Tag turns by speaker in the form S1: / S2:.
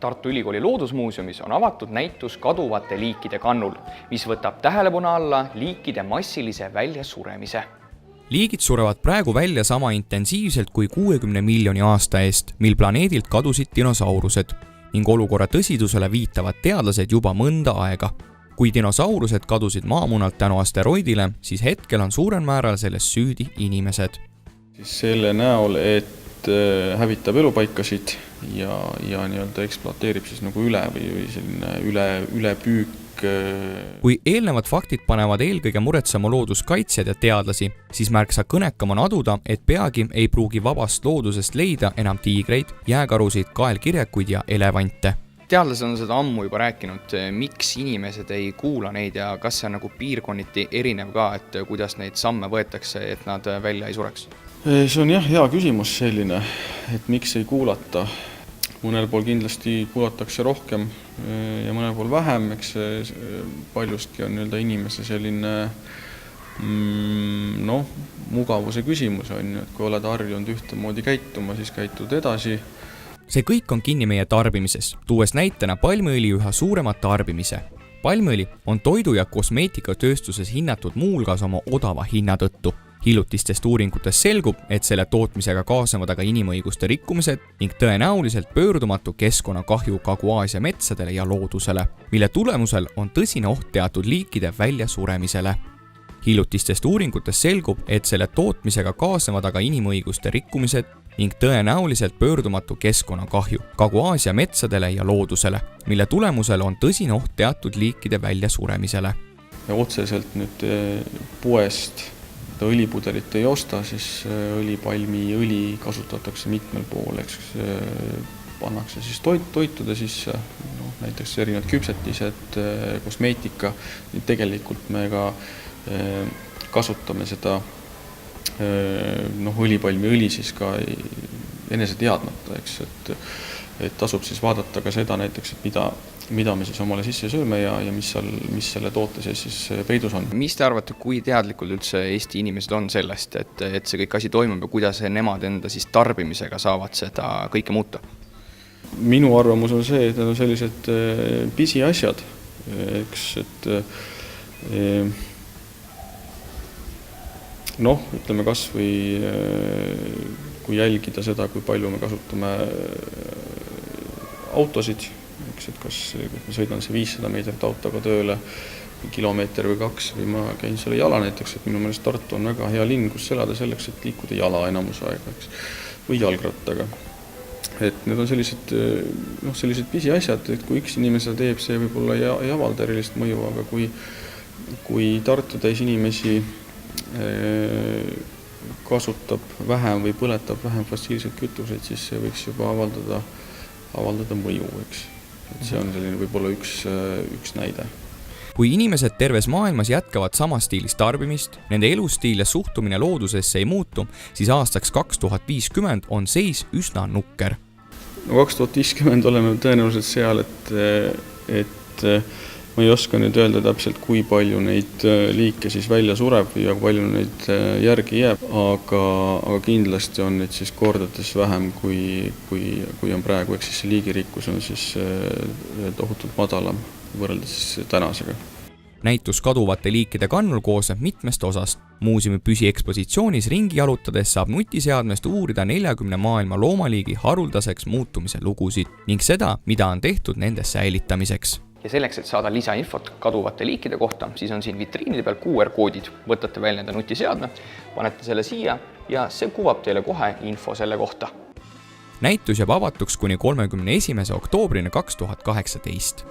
S1: Tartu Ülikooli Loodusmuuseumis on avatud näitus kaduvate liikide kannul, mis võtab tähelepanu alla liikide massilise väljasuremise.
S2: Liigid surevad praegu välja sama intensiivselt kui 60 miljoni aasta eest, mil planeedilt kadusid dinosaurused ning olukorra tõsidusele viitavad teadlased juba mõnda aega. Kui dinosaurused kadusid maamunalt tänu asteroidile, siis hetkel on suurel määral selles süüdi inimesed.
S3: Selle näol, et hävitab elupaikasid ja nii-öelda ekspluateerib siis nagu üle või selline ülepüük.
S2: Kui eelnevad faktid panevad eelkõige muretsema looduskaitsjad ja teadlasi, siis märksa kõnekam on aduda, et peagi ei pruugi vabast loodusest leida enam tiigreid, jääkarusid, kaelkirjekuid ja elevante.
S1: Teadlased on seda ammu juba rääkinud, miks inimesed ei kuula neid ja kas see on nagu piirkonniti erinev ka, et kuidas neid samme võetakse, et nad välja ei sureks?
S3: See on jah, hea küsimus selline, et miks ei kuulata. Mõnel pool kindlasti kuulatakse rohkem ja mõnel pool vähem, eks paljustki on inimese selline mugavuse küsimus on, et kui oled harjunud ühtemoodi käituma, siis käitud edasi.
S2: See kõik on kinni meie tarbimises, tuues näitena palmiõli üha suuremat tarbimise. Palmiõli on toidu- ja kosmeetikatööstuses hinnatud muulgas oma odava hinna tõttu. Hiljutistest uuringutest selgub, et selle tootmisega kaasnevad aga inimõiguste rikkumised ning tõenäoliselt pöördumatu keskkonnakahju Kagu-Aasia metsadele ja loodusele, mille tulemusel on tõsine oht teatud liikide väljasuremisele. Hiljutistest uuringutest selgub, et selle tootmisega kaasnevad aga inimõiguste rikkumised ning tõenäoliselt pöördumatu keskkonnakahju Kagu-Aasia metsadele ja loodusele, mille tulemusel on tõsine oht teatud liikide väljasuremisele.
S3: Ja otseselt nüüd poest õlipudelit ei osta, siis õlipalmiõli kasutatakse mitmel pool, pannakse siis toitude sisse, näiteks erinevad küpsetised, kosmeetika, tegelikult me ka kasutame seda õlipalmiõli siis ka enese teadmata, et tasub siis vaadata ka seda näiteks, et mida me siis omale sisse sööme ja mis selle toote siis peidus on.
S1: Mis te arvate, kui teadlikud üldse Eesti inimesed on sellest, et see kõik asi toimub ja kuidas nemad enda siis tarbimisega saavad seda kõike muuta?
S3: Minu arvamus on see, et need on sellised pisiasjad, ütleme kas või kui jälgida seda, kui palju me kasutame autosid, et kas ma sõidan see 500 meetrit autoga tööle, kilomeeter või 2 või ma käin selle jala näiteks, et minu meelest Tartu on väga hea linn, kus elada selleks, et liikuda jala enamus aega, või jalgrattaga. Et need on sellised pisiasjad, et kui üks inimene seda teeb, see võib-olla ei avalda erilist mõju, aga kui Tartu täis inimesi kasutab vähem või põletab vähem fossiilseid kütuseid, siis see võiks juba avaldada mõju, eks. Et see on selline võib-olla üks näide.
S2: Kui inimesed terves maailmas jätkavad samas stiilis tarbimist, nende elustiil ja suhtumine loodusesse ei muutu, siis aastaks 2050 on seis üsna nukker.
S3: 2050 oleme tõenäoliselt seal, et ma ei oska nüüd öelda täpselt, kui palju neid liike siis välja sureb ja kui palju neid järgi jääb, aga kindlasti on neid siis kordades vähem, kui on praegu, ehk siis see liigirikkus on siis tohutult madalam võrreldes siis tänasega.
S2: Näitus kaduvate liikide kannul koosneb mitmest osast. Muuseumi püsiekspositsioonis ringi jalutades saab nutiseadmest uurida 40 maailma loomaliigi haruldaseks muutumise lugusid ning seda, mida on tehtud nende säilitamiseks.
S1: Ja selleks, et saada lisainfot kaduvate liikide kohta, siis on siin vitriinide peal QR-koodid. Võtate välja enda nutiseadme, panete selle siia ja see kuvab teile kohe info selle kohta.
S2: Näitus jääb avatuks kuni 31. oktoobrini 2018.